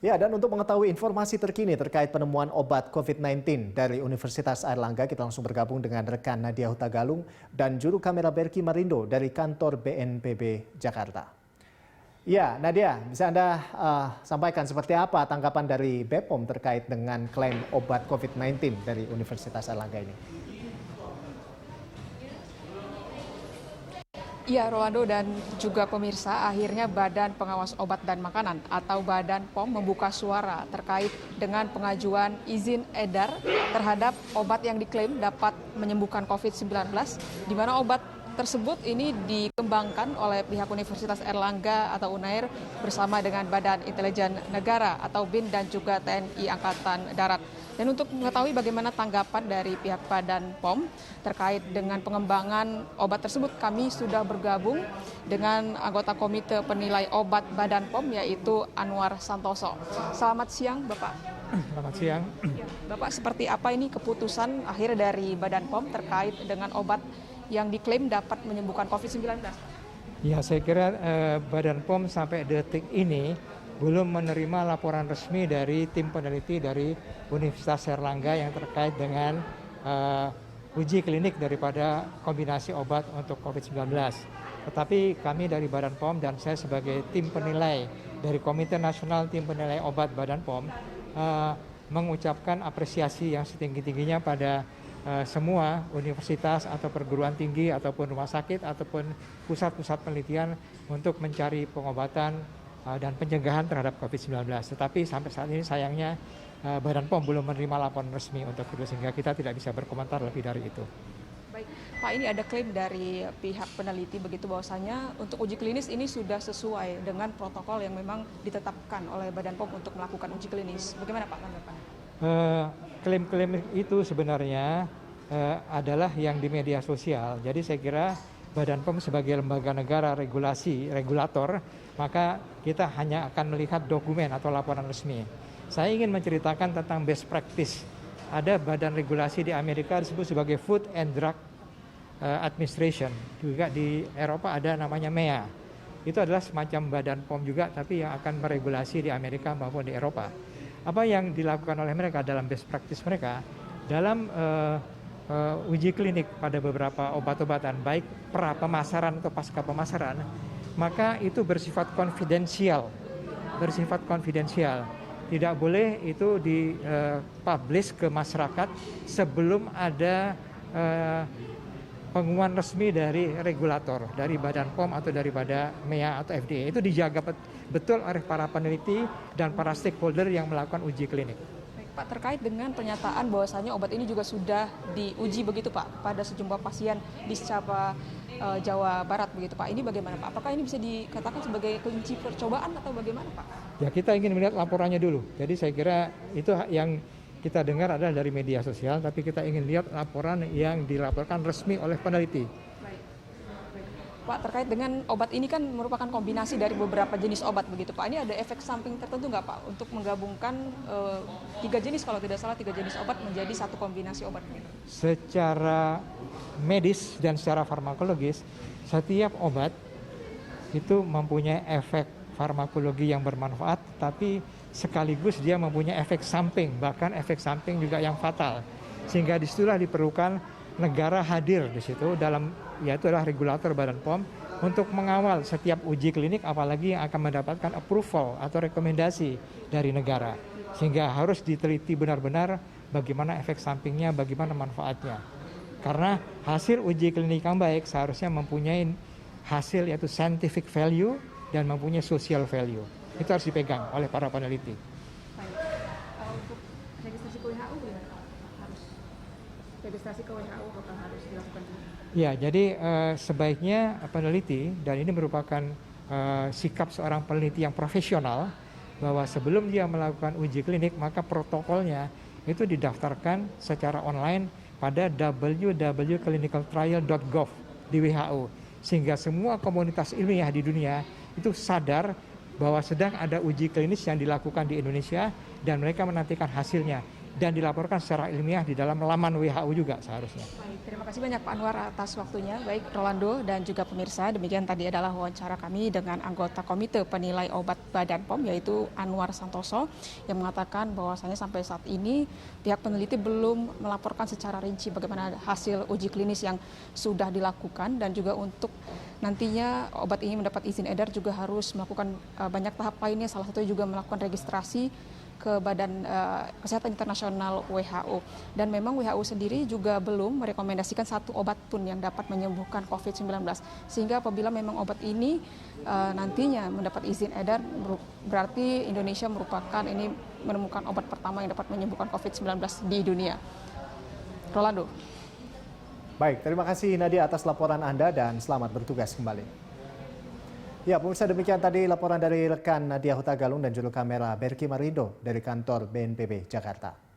Ya, dan untuk mengetahui informasi terkini terkait penemuan obat COVID-19 dari Universitas Airlangga, kita langsung bergabung dengan rekan Nadia Hutagalung dan juru kamera Berki Marindo dari kantor BNPB Jakarta. Ya, Nadia, bisa Anda sampaikan seperti apa tanggapan dari BPOM terkait dengan klaim obat COVID-19 dari Universitas Airlangga ini? Iya, Rolando dan juga pemirsa, akhirnya Badan Pengawas Obat dan Makanan atau Badan POM membuka suara terkait dengan pengajuan izin edar terhadap obat yang diklaim dapat menyembuhkan COVID-19, di mana obat tersebut ini dikembangkan oleh pihak Universitas Airlangga atau UNAIR bersama dengan Badan Intelijen Negara atau BIN dan juga TNI Angkatan Darat. Dan untuk mengetahui bagaimana tanggapan dari pihak Badan POM terkait dengan pengembangan obat tersebut, kami sudah bergabung dengan anggota Komite Penilai Obat Badan POM yaitu Anwar Santoso. Selamat siang, Bapak. Selamat siang. Bapak, seperti apa ini keputusan akhir dari Badan POM terkait dengan obat yang diklaim dapat menyembuhkan COVID-19? Ya, saya kira Badan POM sampai detik ini belum menerima laporan resmi dari tim peneliti dari Universitas Airlangga yang terkait dengan uji klinik daripada kombinasi obat untuk COVID-19. Tetapi kami dari Badan POM dan saya sebagai tim penilai dari Komite Nasional Tim Penilai Obat Badan POM mengucapkan apresiasi yang setinggi-tingginya pada semua universitas atau perguruan tinggi ataupun rumah sakit ataupun pusat-pusat penelitian untuk mencari pengobatan dan pencegahan terhadap COVID-19. Tetapi sampai saat ini sayangnya Badan POM belum menerima laporan resmi untuk itu sehingga kita tidak bisa berkomentar lebih dari itu. Baik, Pak, ini ada klaim dari pihak peneliti begitu bahwasanya untuk uji klinis ini sudah sesuai dengan protokol yang memang ditetapkan oleh Badan POM untuk melakukan uji klinis. Bagaimana Pak tanggapannya? Klaim-klaim itu sebenarnya adalah yang di media sosial. Jadi saya kira Badan POM sebagai lembaga negara regulator, maka kita hanya akan melihat dokumen atau laporan resmi. Saya ingin menceritakan tentang best practice. Ada badan regulasi di Amerika disebut sebagai Food and Drug Administration. Juga di Eropa ada namanya MEA. Itu adalah semacam badan POM juga, tapi yang akan meregulasi di Amerika maupun di Eropa. Apa yang dilakukan oleh mereka dalam best practice mereka, dalam uji klinik pada beberapa obat-obatan, baik pra pemasaran atau pasca pemasaran, maka itu bersifat konfidensial. Tidak boleh itu dipublish ke masyarakat sebelum ada pengumuman resmi dari regulator, dari Badan POM atau daripada MEA atau FDA. Itu dijaga betul oleh para peneliti dan para stakeholder yang melakukan uji klinik. Pak, terkait dengan pernyataan bahwasanya obat ini juga sudah diuji begitu Pak pada sejumlah pasien di Secapa Jawa Barat begitu Pak. Ini bagaimana Pak? Apakah ini bisa dikatakan sebagai kunci percobaan atau bagaimana Pak? Ya, kita ingin melihat laporannya dulu. Jadi saya kira itu yang kita dengar adalah dari media sosial, tapi kita ingin lihat laporan yang dilaporkan resmi oleh peneliti. Pak, terkait dengan obat ini kan merupakan kombinasi dari beberapa jenis obat begitu Pak. Ini ada efek samping tertentu nggak Pak untuk menggabungkan 3 jenis, kalau tidak salah 3 jenis obat menjadi satu kombinasi obat? Secara medis dan secara farmakologis, setiap obat itu mempunyai efek farmakologi yang bermanfaat, tapi sekaligus dia mempunyai efek samping, bahkan efek samping juga yang fatal. Sehingga disitulah diperlukan negara hadir di situ dalam, yaitu adalah regulator Badan POM untuk mengawal setiap uji klinik, apalagi yang akan mendapatkan approval atau rekomendasi dari negara. Sehingga harus diteliti benar-benar bagaimana efek sampingnya, bagaimana manfaatnya. Karena hasil uji klinik yang baik seharusnya mempunyai hasil yaitu scientific value dan mempunyai social value. Itu harus dipegang oleh para peneliti. Untuk registrasi ke WHO gimana? Harus registrasi ke WHO apakah harus dilakukan? Ya, jadi sebaiknya peneliti, dan ini merupakan sikap seorang peneliti yang profesional, bahwa sebelum dia melakukan uji klinik maka protokolnya itu didaftarkan secara online pada www.clinicaltrial.gov di WHO, sehingga semua komunitas ilmiah di dunia itu sadar bahwa sedang ada uji klinis yang dilakukan di Indonesia dan mereka menantikan hasilnya. dan dilaporkan secara ilmiah di dalam laman WHO juga seharusnya. Baik, terima kasih banyak Pak Anwar atas waktunya. Baik Rolando dan juga pemirsa, demikian tadi adalah wawancara kami dengan anggota Komite Penilai Obat Badan POM yaitu Anwar Santoso yang mengatakan bahwasanya sampai saat ini pihak peneliti belum melaporkan secara rinci bagaimana hasil uji klinis yang sudah dilakukan dan juga untuk nantinya obat ini mendapat izin edar juga harus melakukan banyak tahap lainnya, salah satunya juga melakukan registrasi ke Badan Kesehatan Internasional WHO. Dan memang WHO sendiri juga belum merekomendasikan satu obat pun yang dapat menyembuhkan COVID-19. Sehingga apabila memang obat ini nantinya mendapat izin edar, berarti Indonesia merupakan ini menemukan obat pertama yang dapat menyembuhkan COVID-19 di dunia. Rolando. Baik, terima kasih Nadia atas laporan Anda dan selamat bertugas kembali. Ya, pemirsa, demikian tadi laporan dari rekan Nadia Hutagalung dan juru kamera Berki Marindo dari kantor BNPB Jakarta.